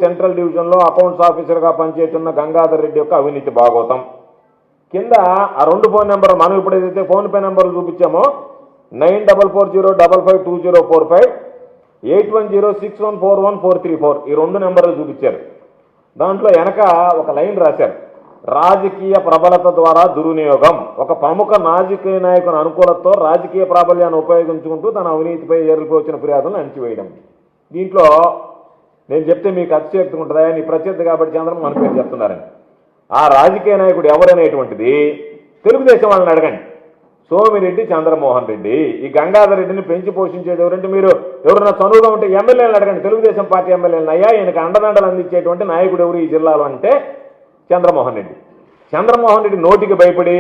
Central డివిజన్లో accounts ఆఫీసర్గా పనిచేస్తున్న గంగాధర్ రెడ్డి యొక్క అవినీతి భాగోతం. కింద ఆ 2 ఫోన్ నెంబర్ మనం ఇప్పుడు ఏదైతే ఫోన్పే నెంబర్లు చూపించామో 9440552045 8106141434 ఈ 2 నెంబర్లు చూపించారు. దాంట్లో వెనక ఒక లైన్ రాశారు, రాజకీయ ప్రబలత ద్వారా దుర్వినియోగం. ఒక ప్రముఖ రాజకీయ నాయకుని అనుకూలతతో రాజకీయ ప్రాబల్యాన్ని ఉపయోగించుకుంటూ తన అవినీతిపై ఏర్పడిన ఫిర్యాదులను అణచివేయడం. దీంట్లో నేను చెప్తే మీకు అతిశయోక్తి ఉంటుందా, నీ ప్రత్యర్థి కాబట్టి చంద్రమోహన్ పేరు చెప్తున్నారని. ఆ రాజకీయ నాయకుడు ఎవరనేటువంటిది తెలుగుదేశం వాళ్ళని అడగండి. సోమిరెడ్డి చంద్రమోహన్ రెడ్డి. ఈ గంగాధర్ రెడ్డిని పెంచి పోషించేది ఎవరంటే మీరు ఎవరన్నా చనువుగా ఉంటే ఎమ్మెల్యేలను అడగండి, తెలుగుదేశం పార్టీ ఎమ్మెల్యేలను. అయ్యా ఈయనకు అండదండలు అందించేటువంటి నాయకుడు ఎవరు ఈ జిల్లాలో అంటే చంద్రమోహన్ రెడ్డి. చంద్రమోహన్ రెడ్డి నోటికి భయపడి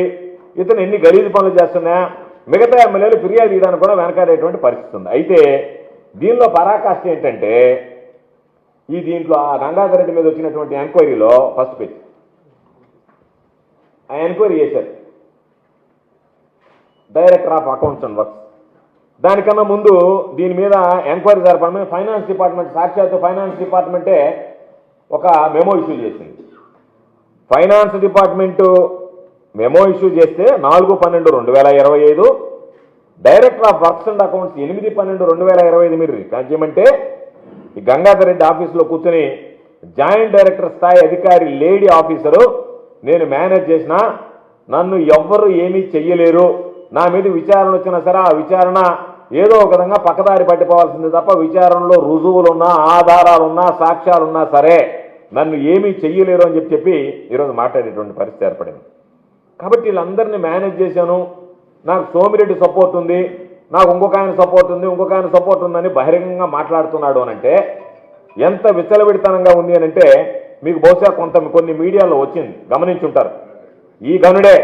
ఇతను ఎన్ని గలీజు పనులు చేస్తున్నా మిగతా ఎమ్మెల్యేలు ఫిర్యాదు ఇవ్వడానికి కూడా వెనకాడేటువంటి పరిస్థితి ఉంది. అయితే దీనిలో పరాకాష్ట ఏంటంటే దీంట్లో ఆ గంగాధర్ రెడ్డి మీద వచ్చినటువంటి ఎంక్వైరీలో ఫస్ట్ పేజ్ ఆ ఎంక్వైరీ చేశారు director of accounts and works. దానికన్నా ముందు దీని మీద ఎంక్వైరీ జరపడమని ఫైనాన్స్ డిపార్ట్మెంట్, సాక్షాత్తు ఫైనాన్స్ డిపార్ట్మెంటే ఒక మెమో ఇష్యూ చేసింది. ఫైనాన్స్ డిపార్ట్మెంటు మెమో ఇష్యూ చేస్తే 4/12/2025, director of works and accounts 8/12/2025 మీరు రికార్డ్ చేయమంటే ఈ గంగాధర్ రెడ్డి ఆఫీసులో కూర్చొని జాయింట్ డైరెక్టర్ స్థాయి అధికారి లేడీ ఆఫీసరు, నేను మేనేజ్ చేసిన, నన్ను ఎవ్వరు ఏమీ చెయ్యలేరు, నా మీద విచారణ వచ్చినా సరే ఆ విచారణ ఏదో ఒక విధంగా పక్కదారి పట్టిపోవాల్సింది తప్ప విచారణలో రుజువులున్నా ఆధారాలున్నా సాక్ష్యాలున్నా సరే నన్ను ఏమీ చెయ్యలేరు అని చెప్పి ఈరోజు మాట్లాడేటువంటి పరిస్థితి ఏర్పడింది. కాబట్టి వీళ్ళందరినీ మేనేజ్ చేశాను, నాకు సోమిరెడ్డి సపోర్ట్ ఉంది, నాకు ఇంకొక ఆయన సపోర్ట్ ఉంది, ఇంకొక ఆయన సపోర్ట్ ఉందని బహిరంగంగా మాట్లాడుతున్నాడు అనంటే ఎంత విచ్చలవిడితనంగా ఉంది అనంటే మీకు బహుశా కొన్ని మీడియాలో వచ్చింది, గమనించుంటారు. ఈ గనుడే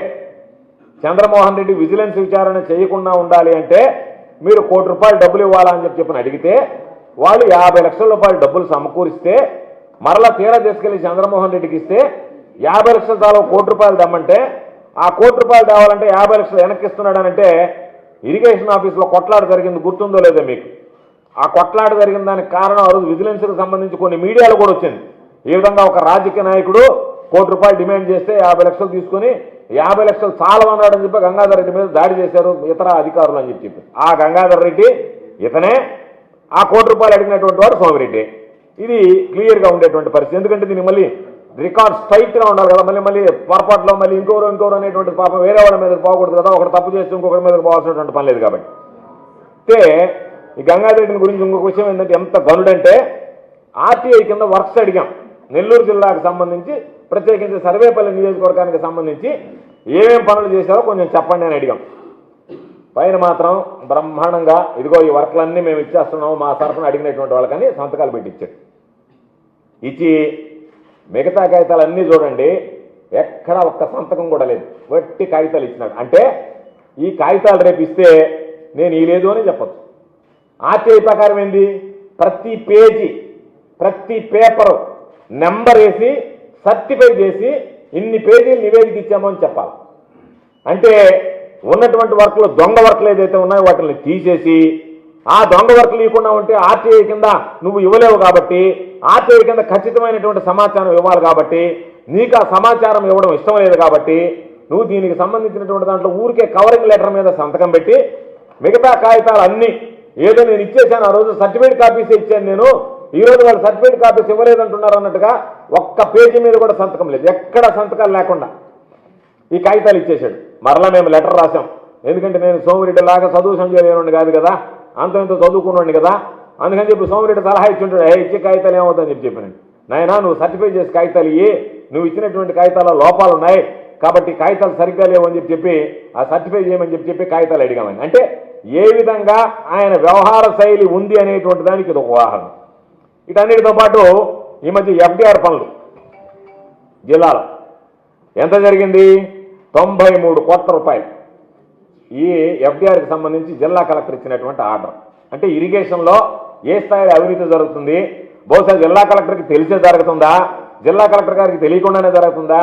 చంద్రమోహన్ రెడ్డి విజిలెన్స్ విచారణ చేయకుండా ఉండాలి అంటే మీరు ₹1 కోటి డబ్బులు ఇవ్వాలని చెప్పి అడిగితే వాళ్ళు 50 లక్షల రూపాయలు డబ్బులు సమకూరిస్తే మరలా తీరా తీసుకెళ్లి చంద్రమోహన్ రెడ్డికి ఇస్తే 50 లక్షల తాలో ₹1 కోటి దమ్మంటే ఆ ₹1 కోటి తేవాలంటే 50 లక్షలు వెనక్కి ఇస్తున్నాడనంటే ఇరిగేషన్ ఆఫీసులో కొట్లాట జరిగింది, గుర్తుందో లేదో మీకు. ఆ కొట్లాట జరిగిన దానికి కారణం ఆ రోజు విజిలెన్స్కి సంబంధించి కొన్ని మీడియాలో కూడా వచ్చింది. ఈ విధంగా ఒక రాజకీయ నాయకుడు ₹1 కోటి డిమాండ్ చేస్తే 50 లక్షలు తీసుకుని 50 లక్షలు చాలవన్నాడని చెప్పి గంగాధర్ రెడ్డి మీద దాడి చేశారు ఇతర అధికారులు అని చెప్పి. ఆ గంగాధర్ రెడ్డి ఇతనే, ఆ ₹1 కోటి అడిగినటువంటి వాడు సోమిరెడ్డి. ఇది క్లియర్గా ఉండేటువంటి పరిస్థితి. ఎందుకంటే దీన్ని మళ్ళీ రికార్డ్ స్ట్రైట్గా ఉండాలి కదా, మళ్ళీ పొరపాట్లో మళ్ళీ ఇంకోరు అనేటువంటి పాపం వేరే వాళ్ళ మీద పోకూడదు కదా, ఒకటి తప్పు చేస్తే ఇంకొకరి మీద పోవాల్సినటువంటి పని లేదు. కాబట్టి అయితే ఈ గంగాధర్ రెడ్డిని గురించి ఇంకొక విషయం ఏంటంటే ఎంత గనుడంటే ఆర్టీఐ కింద వర్క్స్ అడిగాం. నెల్లూరు జిల్లాకు సంబంధించి ప్రత్యేకించి సర్వేపల్లి నియోజకవర్గానికి సంబంధించి ఏమేం పనులు చేశారో కొంచెం చెప్పండి అని అడిగాం. పైన మాత్రం బ్రహ్మాండంగా ఇదిగో ఈ వర్క్లన్నీ మేము ఇచ్చేస్తున్నాము మా తరఫున అడిగినటువంటి వాళ్ళకని సంతకాలు పెట్టి ఇచ్చారు. ఇచ్చి మిగతా కాగితాలన్నీ చూడండి, ఎక్కడ ఒక్క సంతకం కూడా లేదు, వట్టి కాగితాలు ఇచ్చినాడు. అంటే ఈ కాగితాలు రేపు ఇస్తే నేను ఈ లేదు అని చెప్పచ్చు. ఆర్టీఐ ప్రకారం ఏంది, ప్రతి పేజీ ప్రతి పేపరు నెంబర్ వేసి సర్టిఫై చేసి ఇన్ని పేజీలు నివేదిక ఇచ్చామో అని చెప్పాలి. అంటే ఉన్నటువంటి వర్క్లు దొంగ వర్క్లు ఏదైతే ఉన్నాయో వాటిని తీసేసి ఆ దొంగ వర్క్లు ఇవ్వకుండా ఉంటే ఆర్టీఐ కింద నువ్వు ఇవ్వలేవు కాబట్టి ఆర్టీఐ కింద ఖచ్చితమైనటువంటి సమాచారం ఇవ్వాలి కాబట్టి నీకు ఆ సమాచారం ఇవ్వడం ఇష్టం లేదు కాబట్టి నువ్వు దీనికి సంబంధించినటువంటి దాంట్లో ఊరికే కవరింగ్ లెటర్ మీద సంతకం పెట్టి మిగతా కాగితాలు అన్నీ ఏదో నేను ఇచ్చేసాను, ఆ రోజు సర్టిఫికేట్ కాపీస్ ఇచ్చాను, నేను ఈ రోజు వాళ్ళు సర్టిఫికేట్ కాపీస్ ఇవ్వలేదంటున్నారు అన్నట్టుగా ఒక్క పేజీ మీద కూడా సంతకం లేదు, ఎక్కడ సంతకాలు లేకుండా ఈ కాగితాలు ఇచ్చేశాడు. మరలా మేము లెటర్ రాసాం, ఎందుకంటే నేను సోమిరెడ్డి లాగా చదువు సంజయ్ కాదు కదా, అంత చదువుకున్నాండి కదా, అందుకని చెప్పి సోమిరెడ్డి సలహా ఇచ్చింటాడు, ఇచ్చే కాగితాలు ఏమవుతుందని చెప్పానండి. నాయనా నువ్వు సర్టిఫై చేసి కాగితాలు ఇయ్యి, నువ్వు ఇచ్చినటువంటి కాగితాల లోపాలు ఉన్నాయి కాబట్టి కాగితాలు సరిగ్గా లేవు అని చెప్పి ఆ సర్టిఫై చేయమని చెప్పి కాగితాలు అడిగామని. అంటే ఏ విధంగా ఆయన వ్యవహార శైలి ఉంది అనేటువంటి దానికి ఇది ఒక ఉదాహరణ. వీటన్నిటితో పాటు ఈ మధ్య ఎఫ్డిఆర్ పనులు జిల్లాలో ఎంత జరిగింది, 93 కోట్ల రూపాయలు. ఈ ఎఫ్డిఆర్కి సంబంధించి జిల్లా కలెక్టర్ ఇచ్చినటువంటి ఆర్డర్. అంటే ఇరిగేషన్లో ఏ స్థాయిలో అవినీతి జరుగుతుంది, బహుశా జిల్లా కలెక్టర్కి తెలిసే జరుగుతుందా, జిల్లా కలెక్టర్ గారికి తెలియకుండానే జరుగుతుందా,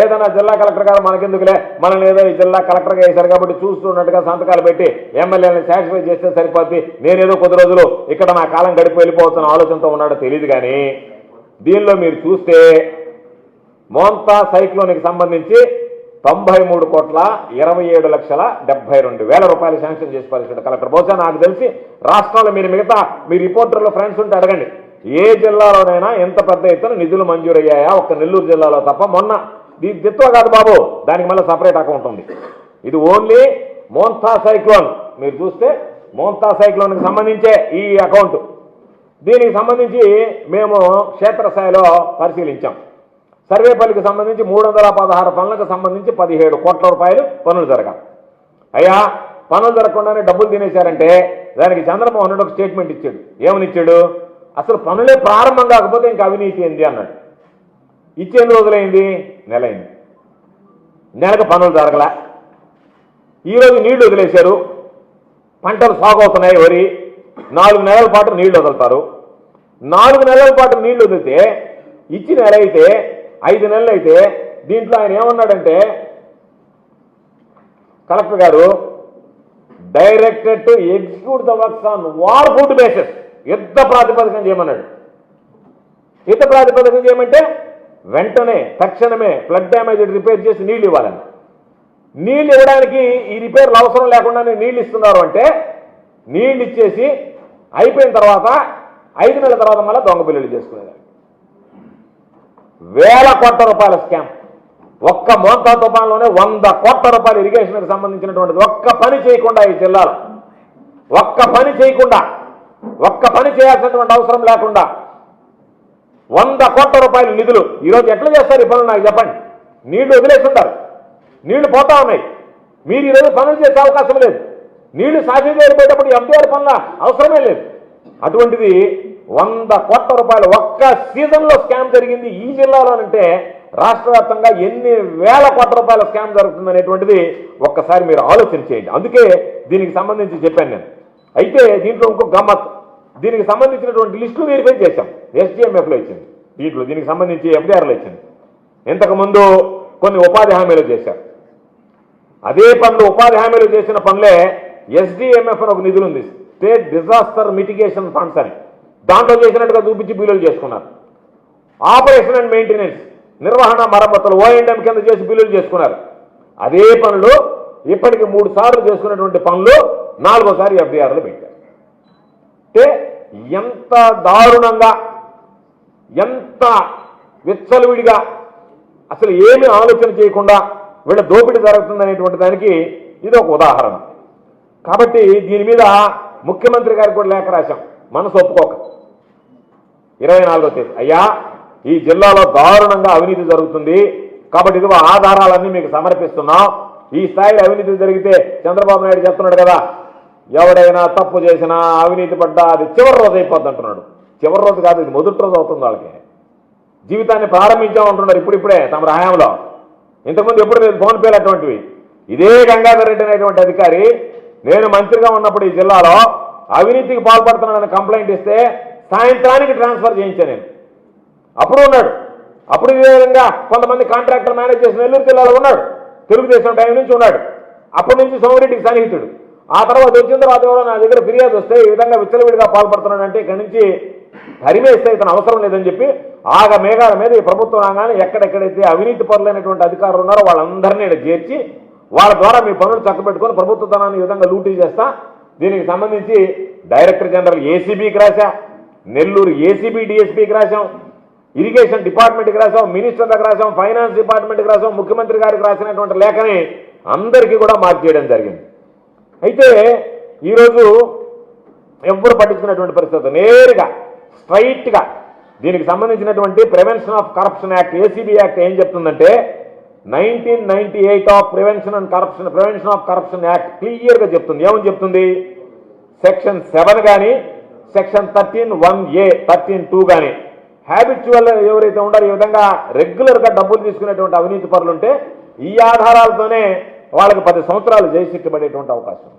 ఏదైనా జిల్లా కలెక్టర్ గారు మనకెందుకులే మనల్ని ఏదో ఈ జిల్లా కలెక్టర్గా వేశారు కాబట్టి చూస్తున్నట్టుగా సంతకాలు పెట్టి ఎమ్మెల్యేలను సాటిస్ఫై చేస్తే సరిపోద్ది, నేనేదో కొద్ది రోజులు ఇక్కడ నా కాలం గడిపి వెళ్ళిపోతున్న ఆలోచనతో ఉన్నాడో తెలియదు. కానీ దీనిలో మీరు చూస్తే మోంతా సైక్లోన్కి సంబంధించి 93,27,72,000 రూపాయలు శాంక్షన్ చేసి పరిస్థితి కలెక్టర్. బహుశా నాకు తెలిసి రాష్ట్రంలో మీరు మిగతా మీ రిపోర్టర్లు ఫ్రెండ్స్ ఉంటే అడగండి, ఏ జిల్లాలోనైనా ఎంత పెద్ద ఎత్తున నిధులు మంజూరయ్యాయా? ఒక్క నెల్లూరు జిల్లాలో తప్ప. మొన్న దీని దిత్వ కాదు బాబు, దానికి మళ్ళీ సపరేట్ అకౌంట్ ఉంది. ఇది ఓన్లీ మోంతా సైక్లోన్. మీరు చూస్తే మోంతా సైక్లోన్కి సంబంధించే ఈ అకౌంట్. దీనికి సంబంధించి మేము క్షేత్రస్థాయిలో పరిశీలించాం. సర్వేపల్లికి సంబంధించి 316 పనులకు సంబంధించి 17 కోట్ల రూపాయలు పనులు జరగాలి. అయ్యా, పనులు జరగకుండానే డబ్బులు తినేశారంటే దానికి చంద్రమోహన్ రెడ్డి ఒక స్టేట్మెంట్ ఇచ్చాడు. ఏమని ఇచ్చాడు? అసలు పనులే ప్రారంభం కాకపోతే ఇంకా అవినీతి ఏంది అన్నాడు. ఇచ్చేందు రోజులైంది, నెల అయింది, నెలకు పనులు జరగలే. ఈరోజు నీళ్లు వదిలేశారు, పంటలు సాగు అవుతున్నాయి. వరి 4 నెలల పాటు నీళ్లు వదులుతారు. 4 నెలల పాటు నీళ్లు వదిలితే ఇచ్చి నెల అయితే 5 నెలలు అయితే దీంట్లో ఆయన ఏమన్నాడంటే, కలెక్టర్ గారు directed to execute the works on war food basis, యుద్ధ ప్రాతిపదికన చేయమన్నాడు. యుద్ధ ప్రాతిపదికన చేయమంటే వెంటనే తక్షణమే ఫ్లడ్ డ్యామేజ్ రిపేర్ చేసి నీళ్లు ఇవ్వాలని. నీళ్లు ఇవ్వడానికి ఈ రిపేర్లు అవసరం లేకుండానే నీళ్లు ఇస్తున్నారు అంటే, నీళ్లు ఇచ్చేసి అయిపోయిన తర్వాత 5 నెలల తర్వాత మళ్ళీ దొంగ బిల్లులు చేసుకునేది. 1000 కోట్ల రూపాయల స్కామ్. ఒక్క మోంతా తుఫాన్లోనే 100 కోట్ల రూపాయలు ఇరిగేషన్కి సంబంధించినటువంటిది. ఒక్క పని చేయకుండా ఈ జిల్లాలో, ఒక్క పని చేయకుండా, ఒక్క పని చేయాల్సినటువంటి అవసరం లేకుండా 100 కోట్ల రూపాయల నిధులు. ఈరోజు ఎట్లా చేస్తారు ఈ పనులు నాకు చెప్పండి? నీళ్లు వదిలేస్తుంటారు, నీళ్లు పోతా ఉన్నాయి. మీరు ఈరోజు పనులు చేసే అవకాశం లేదు. నీళ్లు సాఫీ చేరిపోయేటప్పుడు ఎంపీఆర్ పనుల అవసరమే లేదు. అటువంటిది 100 కోట్ల రూపాయలు ఒక్క సీజన్లో స్కామ్ జరిగింది ఈ జిల్లాలోనంటే రాష్ట్ర వ్యాప్తంగా ఎన్ని వేల కోట్ల రూపాయల స్కామ్ జరుగుతుందనేటువంటిది ఒక్కసారి మీరు ఆలోచన చేయండి. అందుకే దీనికి సంబంధించి చెప్పాను నేను. అయితే దీంట్లో ఇంకొక గమ్మత్, దీనికి సంబంధించినటువంటి లిస్టులు వెరిఫై చేశాం. SDMFలో ఇచ్చింది, దీంట్లో దీనికి సంబంధించి FDRలో ఇచ్చింది. ఇంతకుముందు కొన్ని ఉపాధి హామీలు చేశారు. అదే పనులు, ఉపాధి హామీలు చేసిన పనులే SDMF అని ఒక నిధులు ఉంది, స్టేట్ డిజాస్టర్ మిటిగేషన్ ఫండ్స్ అని. దాంట్లో చేసినట్టుగా చూపించి బిల్లులు చేసుకున్నారు. ఆపరేషన్ అండ్ మెయింటెనెన్స్, నిర్వహణ మరమ్మతులు O&M కింద చేసి బిల్లులు చేసుకున్నారు. అదే పనులు ఇప్పటికి 3 సార్లు చేసుకున్నటువంటి పనులు 4వ సారి FDRలో పెట్టారు. అంటే ఎంత దారుణంగా, ఎంత విచ్చలవిడిగా, అసలు ఏమీ ఆలోచన చేయకుండా వీళ్ళ దోపిడీ జరుగుతుందనేటువంటి దానికి ఇది ఒక ఉదాహరణ. కాబట్టి దీని మీద ముఖ్యమంత్రి గారికి కూడా లేఖ రాశాం, మనసు ఒప్పుకోక. 24వ తేదీ, అయ్యా ఈ జిల్లాలో దారుణంగా అవినీతి జరుగుతుంది కాబట్టి ఇదిగో ఆధారాలన్నీ మీకు సమర్పిస్తున్నాం. ఈ స్థాయిలో అవినీతి జరిగితే చంద్రబాబు నాయుడు చెప్తున్నాడు కదా, ఎవడైనా తప్పు చేసినా అవినీతి పడ్డా అది చివరి రోజు అయిపోద్ది అంటున్నాడు. చివరి రోజు కాదు, ఇది మొదటి రోజు అవుతుంది. వాళ్ళకి జీవితాన్ని ప్రారంభించామంటున్నారు ఇప్పుడిప్పుడే తమ హయాంలో. ఇంతకుముందు ఎప్పుడు లేదు ఫోన్ పేలు అటువంటివి. ఇదే గంగాధర్ రెడ్డి అనేటువంటి అధికారి నేను మంత్రిగా ఉన్నప్పుడు ఈ జిల్లాలో అవినీతికి పాల్పడుతున్నానని కంప్లైంట్ ఇస్తే సాయంత్రానికి ట్రాన్స్ఫర్ చేయించాను నేను. అప్పుడు ఉన్నాడు. అప్పుడు ఇదే విధంగా కొంతమంది కాంట్రాక్టర్ మేనేజ్ చేసిన నెల్లూరు జిల్లాలో ఉన్నాడు. తెలుగుదేశం టైం నుంచి ఉన్నాడు. అప్పటి నుంచి సోమిరెడ్డికి సన్నిహితుడు. ఆ తర్వాత వచ్చిన తర్వాత కూడా నా దగ్గర ఫిర్యాదు వస్తే ఈ విధంగా విచ్చలవిడిగా పాల్పడుతున్నాడంటే ఇక్కడి నుంచి హరిమేస్తే ఇతను అవసరం లేదని చెప్పి ఆగ మేఘాల మీద ఈ ప్రభుత్వం రాగానే ఎక్కడెక్కడైతే అవినీతి పరులైనటువంటి అధికారులు ఉన్నారో వాళ్ళందరినీ చేర్చి వాళ్ళ ద్వారా మీ పనులు చక్కబెట్టుకొని ప్రభుత్వ ధనాన్ని ఈ విధంగా లూటీ చేస్తా. దీనికి సంబంధించి డైరెక్టర్ జనరల్ ACBకి రాశా, నెల్లూరు ACB DSPకి రాశాం, ఇరిగేషన్ డిపార్ట్మెంట్కి రాశాం, మినిస్టర్ దగ్గర రాశాం, ఫైనాన్స్ డిపార్ట్మెంట్కి రాశాం, ముఖ్యమంత్రి గారికి రాసినటువంటి లేఖని అందరికీ కూడా మార్క్ చేయడం జరిగింది. అయితే ఈరోజు ఎవ్వరు పట్టించుకున్నటువంటి పరిస్థితి, నేరుగా స్ట్రైట్గా దీనికి సంబంధించినటువంటి prevention of corruption act ACB act ఏం చెప్తుందంటే 1998 of prevention of corruption act క్లియర్గా చెప్తుంది. ఏమని చెప్తుంది? సెక్షన్ 7 కానీ సెక్షన్ 13(1)(a), 13(2) కానీ హ్యాబిచువల్ ఎవరైతే ఉండారో ఈ విధంగా రెగ్యులర్గా డబ్బులు తీసుకునేటువంటి అవినీతి పరులు ఉంటే ఈ ఆధారాలతోనే వాళ్ళకి 10 సంవత్సరాలు జైలు శిక్ష పడేటువంటి అవకాశం.